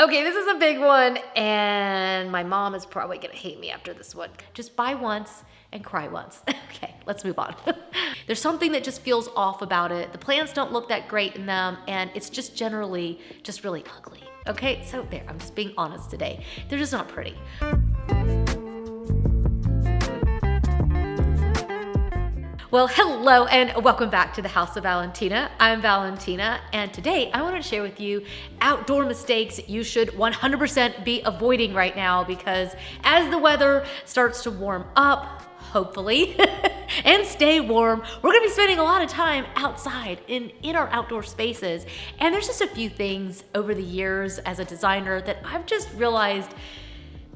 Okay, this is a big one, and my mom is probably gonna hate me after this one. Just buy once and cry once. Okay, let's move on. There's something that just feels off about it. The plants don't look that great in them, and it's just generally just really ugly. Okay, so there, I'm just being honest today. They're just not pretty. Well, hello and welcome back to the House of Valentina. I'm Valentina, and today I want to share with you outdoor mistakes you should 100% be avoiding right now, because as the weather starts to warm up, hopefully, and stay warm, we're gonna be spending a lot of time outside in our outdoor spaces. And there's just a few things over the years as a designer that I've just realized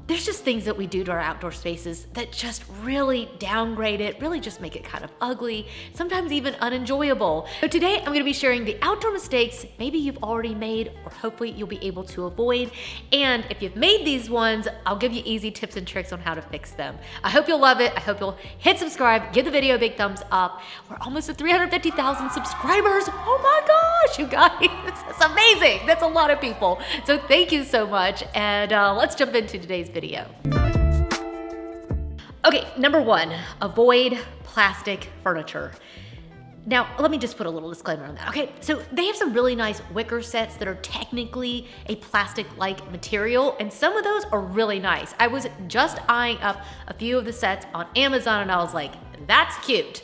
there's just things that we do to our outdoor spaces that just really downgrade it, really just make it kind of ugly, sometimes even unenjoyable. So today I'm gonna be sharing the outdoor mistakes maybe you've already made or hopefully you'll be able to avoid. And if you've made these ones, I'll give you easy tips and tricks on how to fix them. I hope you'll love it. I hope you'll hit subscribe, give the video a big thumbs up. We're almost at 350,000 subscribers. Oh my gosh, you guys, that's amazing. That's a lot of people. So thank you so much. And let's jump into today's video. Okay, number one, avoid plastic furniture. Now, let me just put a little disclaimer on that. Okay, so they have some really nice wicker sets that are technically a plastic-like material, and some of those are really nice. I was just eyeing up a few of the sets on Amazon, and I was like, that's cute.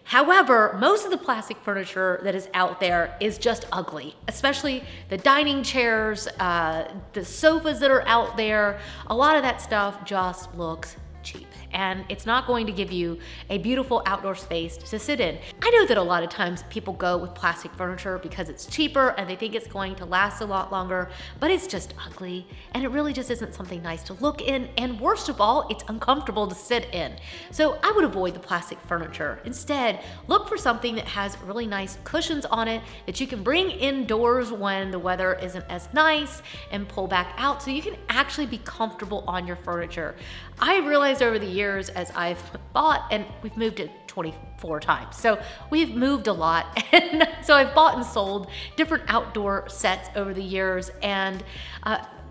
However, most of the plastic furniture that is out there is just ugly, especially the dining chairs, the sofas that are out there. A lot of that stuff just looks cheap, and it's not going to give you a beautiful outdoor space to sit in. I know that a lot of times people go with plastic furniture because it's cheaper and they think it's going to last a lot longer, but it's just ugly and it really just isn't something nice to look in, and worst of all, it's uncomfortable to sit in. So I would avoid the plastic furniture. Instead, look for something that has really nice cushions on it that you can bring indoors when the weather isn't as nice and pull back out so you can actually be comfortable on your furniture. I realized over the years as I've bought, and we've moved it 24 times, so we've moved a lot, and so I've bought and sold different outdoor sets over the years, and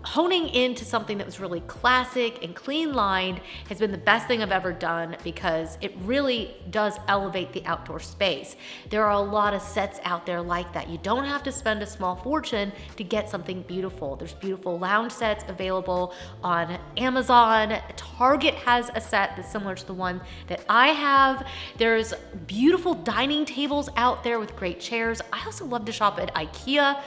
honing into something that was really classic and clean lined has been the best thing I've ever done, because it really does elevate the outdoor space. There are a lot of sets out there like that. You don't have to spend a small fortune to get something beautiful. There's beautiful lounge sets available on Amazon. Target has a set that's similar to the one that I have. There's beautiful dining tables out there with great chairs. I also love to shop at IKEA.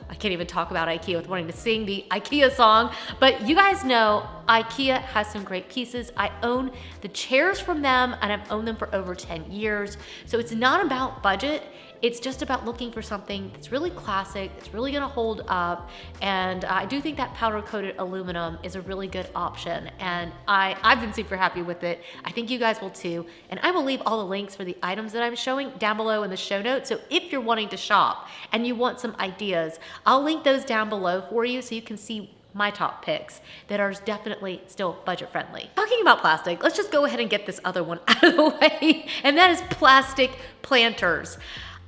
I can't even talk about IKEA with wanting to sing the IKEA song, but you guys know IKEA has some great pieces. I own the chairs from them, and I've owned them for over 10 years. So it's not about budget. It's just about looking for something that's really classic, that's really gonna hold up. And I do think that powder coated aluminum is a really good option. And I've been super happy with it. I think you guys will too. And I will leave all the links for the items that I'm showing down below in the show notes. So if you're wanting to shop and you want some ideas, I'll link those down below for you so you can see my top picks that are definitely still budget friendly. Talking about plastic, let's just go ahead and get this other one out of the way. And that is plastic planters.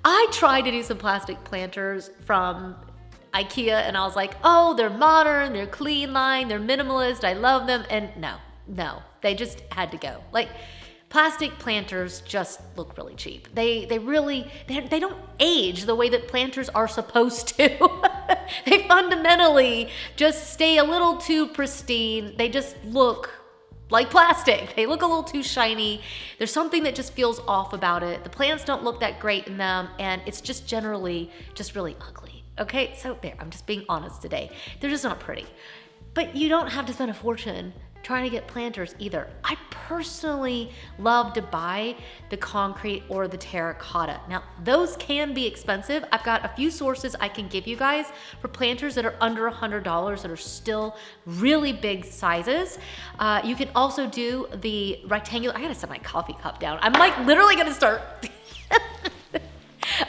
I tried to do some plastic planters from IKEA, and I was like, oh, they're modern, they're clean line, they're minimalist, I love them. And no, they just had to go. Like, plastic planters just look really cheap. They don't age the way that planters are supposed to. They fundamentally just stay a little too pristine. They just look like plastic. They look a little too shiny. There's something that just feels off about it. The plants don't look that great in them, and it's just generally just really ugly. Okay, so there, I'm just being honest today. They're just not pretty. But you don't have to spend a fortune trying to get planters either. I personally love to buy the concrete or the terracotta. Now, those can be expensive. I've got a few sources I can give you guys for planters that are under $100 that are still really big sizes. You can also do the rectangular. I gotta set my coffee cup down. I'm like literally gonna start.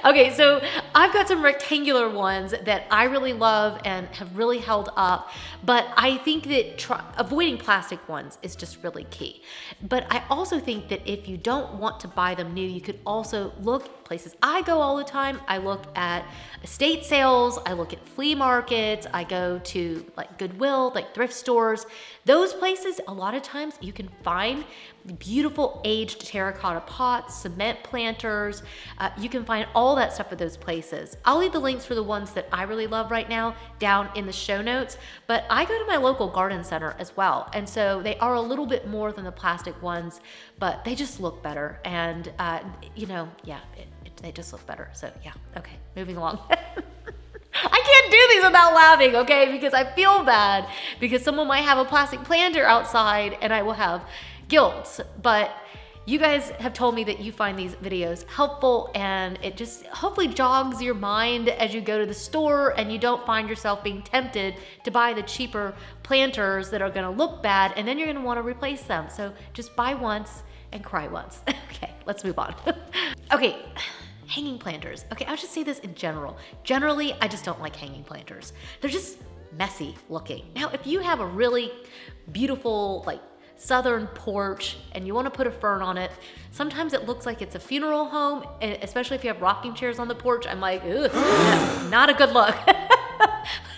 Okay, so I've got some rectangular ones that I really love and have really held up, but I think that avoiding plastic ones is just really key. But I also think that if you don't want to buy them new, you could also look at places I go all the time. I look at estate sales, I look at flea markets, I go to like Goodwill, like thrift stores. Those places, a lot of times you can find beautiful aged terracotta pots, cement planters. You can find all that stuff at those places. I'll leave the links for the ones that I really love right now down in the show notes, but I go to my local garden center as well. And so they are a little bit more than the plastic ones, but they just look better. And, they just look better. So yeah, okay, moving along. I can't do these without laughing, okay? Because I feel bad because someone might have a plastic planter outside and I will have guilt. But you guys have told me that you find these videos helpful, and it just hopefully jogs your mind as you go to the store and you don't find yourself being tempted to buy the cheaper planters that are gonna look bad and then you're gonna wanna replace them. So just buy once and cry once. Okay, let's move on. Okay. Hanging planters. Okay, I'll just say this in general. Generally, I just don't like hanging planters. They're just messy looking. Now, if you have a really beautiful, like, southern porch and you want to put a fern on it, sometimes it looks like it's a funeral home, and especially if you have rocking chairs on the porch, I'm like, ugh, no, not a good look.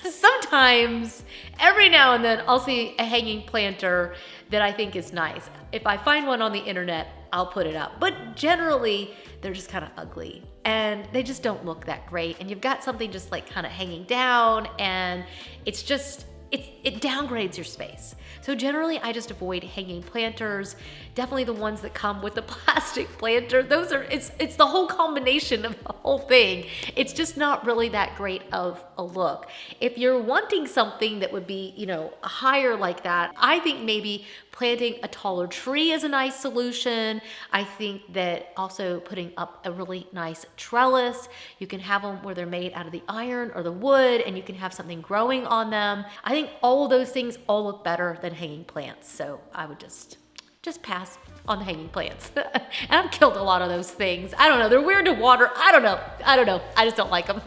Sometimes, every now and then, I'll see a hanging planter that I think is nice. If I find one on the internet, I'll put it up. But generally, they're just kind of ugly and they just don't look that great. And you've got something just like kind of hanging down, and it's just, it downgrades your space. So generally I just avoid hanging planters. Definitely the ones that come with the plastic planter. Those are, it's the whole combination of the whole thing. It's just not really that great of a look. If you're wanting something that would be, higher like that, I think maybe planting a taller tree is a nice solution. I think that also putting up a really nice trellis, you can have them where they're made out of the iron or the wood, and you can have something growing on them. I think all of those things all look better than hanging plants. So I would just pass on the hanging plants. And I've killed a lot of those things. I don't know, they're weird to water. I don't know, I just don't like them.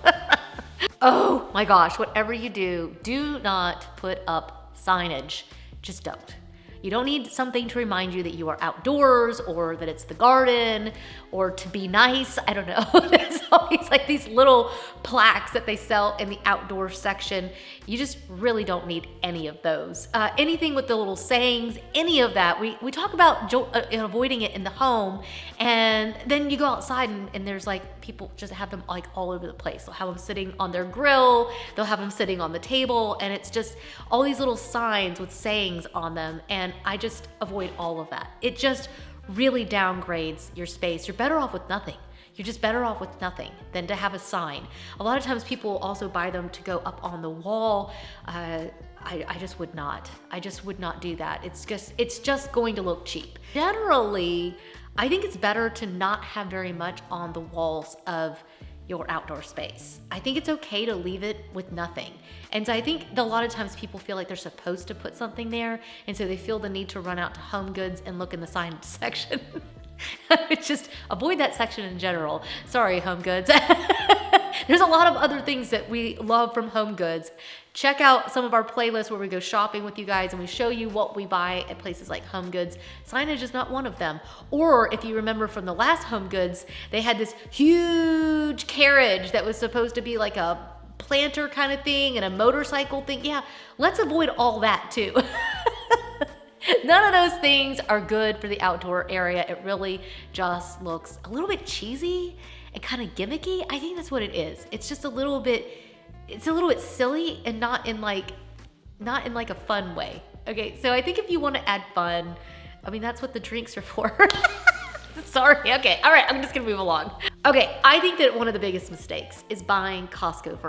Oh my gosh, whatever you do, do not put up signage. Just don't. You don't need something to remind you that you are outdoors or that it's the garden or to be nice. I don't know. There's always like these little plaques that they sell in the outdoor section. You just really don't need any of those. Anything with the little sayings, any of that. We talk about avoiding it in the home, and then you go outside and there's like people just have them like all over the place. They'll have them sitting on their grill, they'll have them sitting on the table, and it's just all these little signs with sayings on them, and I just avoid all of that. It just really downgrades your space. You're better off with nothing. You're just better off with nothing than to have a sign. A lot of times people also buy them to go up on the wall. I just would not. I just would not do that. It's just going to look cheap. Generally, I think it's better to not have very much on the walls of your outdoor space. I think it's okay to leave it with nothing. And so I think that a lot of times people feel like they're supposed to put something there, and so they feel the need to run out to Home Goods and look in the signage section. Just avoid that section in general. Sorry, Home Goods. There's a lot of other things that we love from Home Goods. Check out some of our playlists where we go shopping with you guys and we show you what we buy at places like Home Goods. Signage is not one of them. Or if you remember from the last Home Goods, they had this huge carriage that was supposed to be like a planter kind of thing and a motorcycle thing. Yeah, let's avoid all that too. None of those things are good for the outdoor area. It really just looks a little bit cheesy and kind of gimmicky. I think that's what it is. It's just a little bit silly, and not in like a fun way. Okay, so I think if you want to add fun, I mean, that's what the drinks are for. Sorry, okay, all right, I'm just gonna move along. Okay, I think that one of the biggest mistakes is buying Costco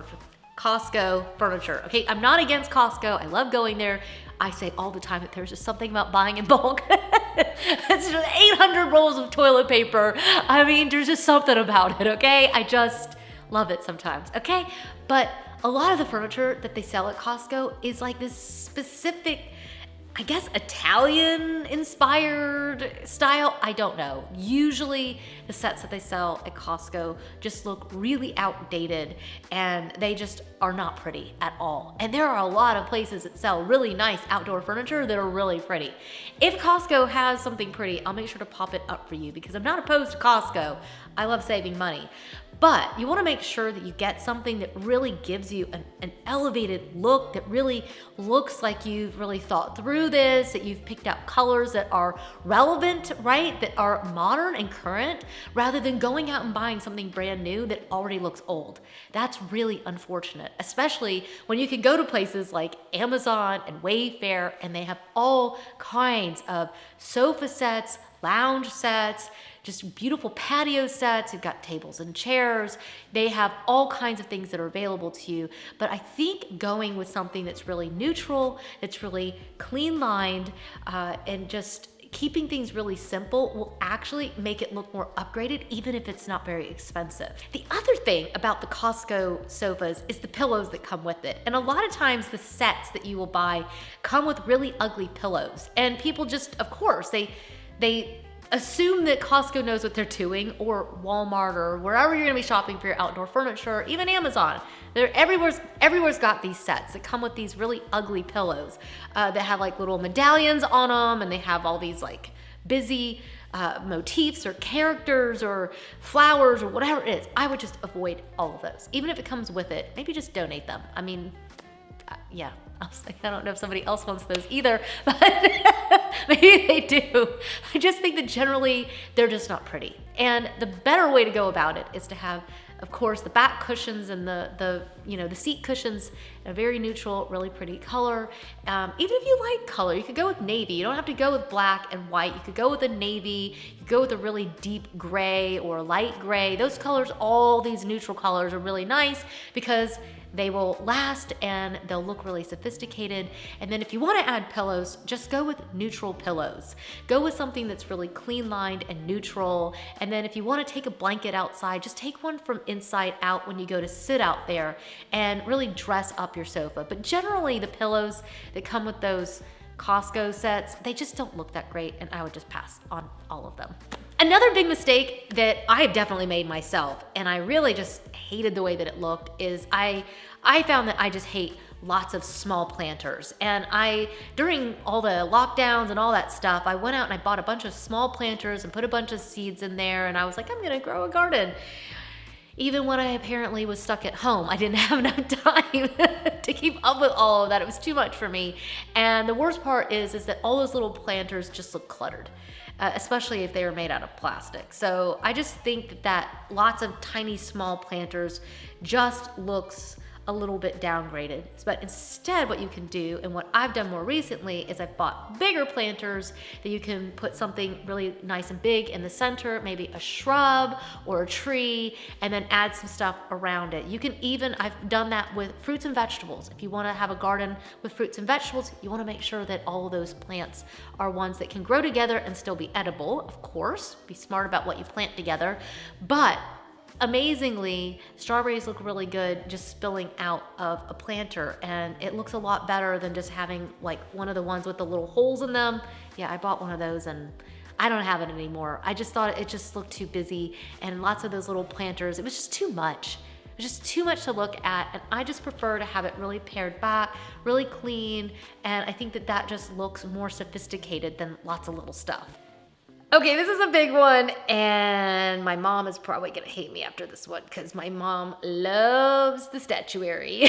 furniture. Okay, I'm not against Costco. I love going there. I say all the time that there's just something about buying in bulk. It's just 800 rolls of toilet paper. I mean, there's just something about it, okay? I just love it sometimes, okay? But a lot of the furniture that they sell at Costco is like this specific I guess Italian inspired style. I don't know. Usually the sets that they sell at Costco just look really outdated and they just are not pretty at all. And there are a lot of places that sell really nice outdoor furniture that are really pretty. If Costco has something pretty, I'll make sure to pop it up for you because I'm not opposed to Costco. I love saving money. But you want to make sure that you get something that really gives you an elevated look, that really looks like you've really thought through this, that you've picked out colors that are relevant, right? That are modern and current, rather than going out and buying something brand new that already looks old. That's really unfortunate, especially when you can go to places like Amazon and Wayfair and they have all kinds of sofa sets, lounge sets, just beautiful patio sets. You've got tables and chairs. They have all kinds of things that are available to you. But I think going with something that's really neutral, that's really clean lined, and just keeping things really simple will actually make it look more upgraded, even if it's not very expensive. The other thing about the Costco sofas is the pillows that come with it. And a lot of times the sets that you will buy come with really ugly pillows. And people just, of course, they assume that Costco knows what they're doing, or Walmart, or wherever you're gonna be shopping for your outdoor furniture, even Amazon. Everywhere's got these sets that come with these really ugly pillows that have like little medallions on them, and they have all these like busy motifs or characters or flowers or whatever it is. I would just avoid all of those. Even if it comes with it, maybe just donate them. I mean, yeah, I was like, I don't know if somebody else wants those either, but maybe they do. I just think that generally they're just not pretty. And the better way to go about it is to have, of course, the back cushions and the seat cushions in a very neutral, really pretty color. Even if you like color, you could go with navy. You don't have to go with black and white. You could go with a navy. You could go with a really deep gray or light gray. Those colors, all these neutral colors, are really nice because they will last and they'll look really sophisticated. And then if you want to add pillows, just go with neutral pillows. Go with something that's really clean lined and neutral. And then if you want to take a blanket outside, just take one from inside out when you go to sit out there and really dress up your sofa. But generally the pillows that come with those Costco sets, they just don't look that great, and I would just pass on all of them. Another big mistake that I have definitely made myself, and I really just hated the way that it looked, is I found that I just hate lots of small planters. And during all the lockdowns and all that stuff, I went out and I bought a bunch of small planters and put a bunch of seeds in there, and I was like, I'm gonna grow a garden. Even when I apparently was stuck at home, I didn't have enough time to keep up with all of that. It was too much for me. And the worst part is that all those little planters just look cluttered, especially if they were made out of plastic. So I just think that lots of tiny, small planters just looks a little bit downgraded. But instead, what you can do, and what I've done more recently, is I've bought bigger planters that you can put something really nice and big in the center, maybe a shrub or a tree, and then add some stuff around it. You can even, I've done that with fruits and vegetables. If you want to have a garden with fruits and vegetables, you want to make sure that all of those plants are ones that can grow together and still be edible, of course. Be smart about what you plant together. But amazingly, strawberries look really good just spilling out of a planter, and it looks a lot better than just having like one of the ones with the little holes in them. Yeah, I bought one of those and I don't have it anymore. I just thought it just looked too busy, and lots of those little planters, it was just too much. It was just too much to look at, and I just prefer to have it really pared back, really clean, and I think that just looks more sophisticated than lots of little stuff. Okay, this is a big one, and my mom is probably gonna hate me after this one because my mom loves the statuary.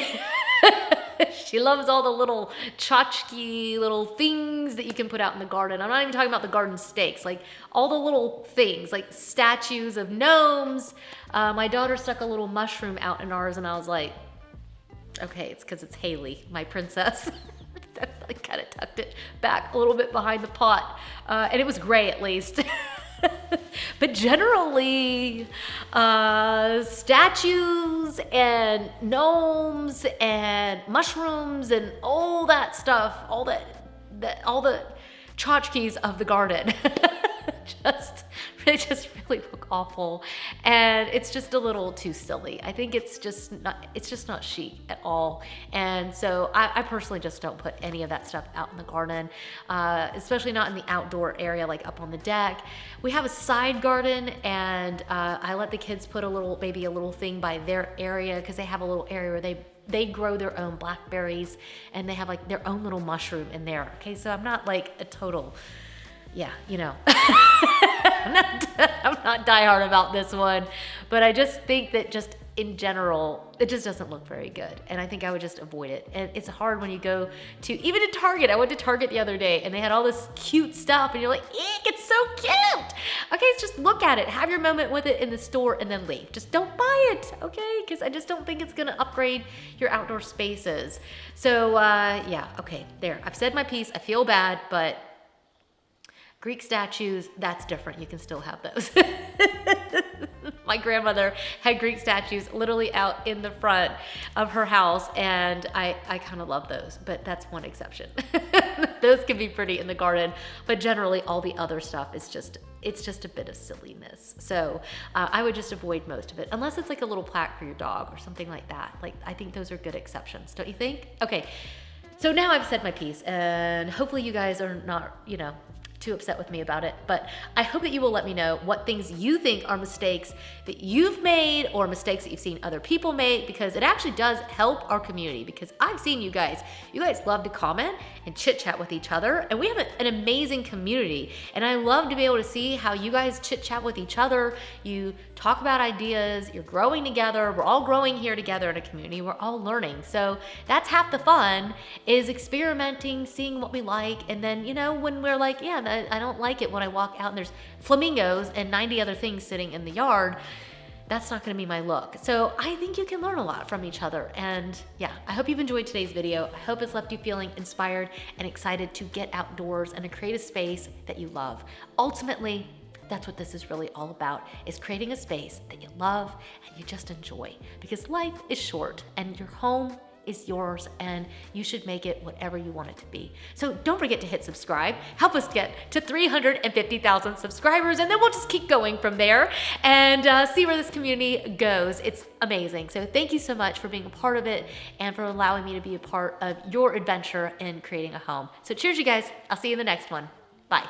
She loves all the little tchotchke little things that you can put out in the garden. I'm not even talking about the garden stakes, like all the little things, like statues of gnomes. My daughter stuck a little mushroom out in ours, and I was like, okay, it's because it's Haley, my princess. I kind of tucked it back a little bit behind the pot, and it was gray at least. But generally, statues and gnomes and mushrooms and all that stuff, all the tchotchkes of the garden they just really look awful, and it's just a little too silly. I think it's just not chic at all. And so I personally just don't put any of that stuff out in the garden, especially not in the outdoor area, like up on the deck. We have a side garden, and I let the kids put a little thing by their area, because they have a little area where they grow their own blackberries, and they have like their own little mushroom in there. Okay, so I'm not like a total, I'm not diehard about this one, but I just think that just in general, it just doesn't look very good. And I think I would just avoid it. And it's hard when you go to, even to Target. I went to Target the other day, and they had all this cute stuff, and you're like, eek, it's so cute. Okay, just look at it, have your moment with it in the store, and then leave. Just don't buy it, okay? Because I just don't think it's gonna upgrade your outdoor spaces. So yeah, okay, there. I've said my piece. I feel bad, but Greek statues, that's different. You can still have those. My grandmother had Greek statues literally out in the front of her house, and I kind of love those, but that's one exception. Those can be pretty in the garden, but generally all the other stuff is it's just a bit of silliness. So I would just avoid most of it, unless it's like a little plaque for your dog or something like that. Like, I think those are good exceptions, don't you think? Okay, so now I've said my piece, and hopefully you guys are not, too upset with me about it, but I hope that you will let me know what things you think are mistakes that you've made, or mistakes that you've seen other people make, because it actually does help our community. Because I've seen you guys love to comment and chit chat with each other, and we have an amazing community, and I love to be able to see how you guys chit chat with each other. You talk about ideas, you're growing together, we're all growing here together in a community, we're all learning. So that's half the fun, is experimenting, seeing what we like, and then when we're like, yeah, I don't like it when I walk out and there's flamingos and 90 other things sitting in the yard, that's not going to be my look. So I think you can learn a lot from each other. And yeah, I hope you've enjoyed today's video. I hope it's left you feeling inspired and excited to get outdoors and to create a space that you love. Ultimately, that's what this is really all about, is creating a space that you love and you just enjoy. Because life is short, and your home is yours, and you should make it whatever you want it to be. So don't forget to hit subscribe. Help us get to 350,000 subscribers, and then we'll just keep going from there and see where this community goes. It's amazing. So thank you so much for being a part of it and for allowing me to be a part of your adventure in creating a home. So cheers, you guys. I'll see you in the next one. Bye.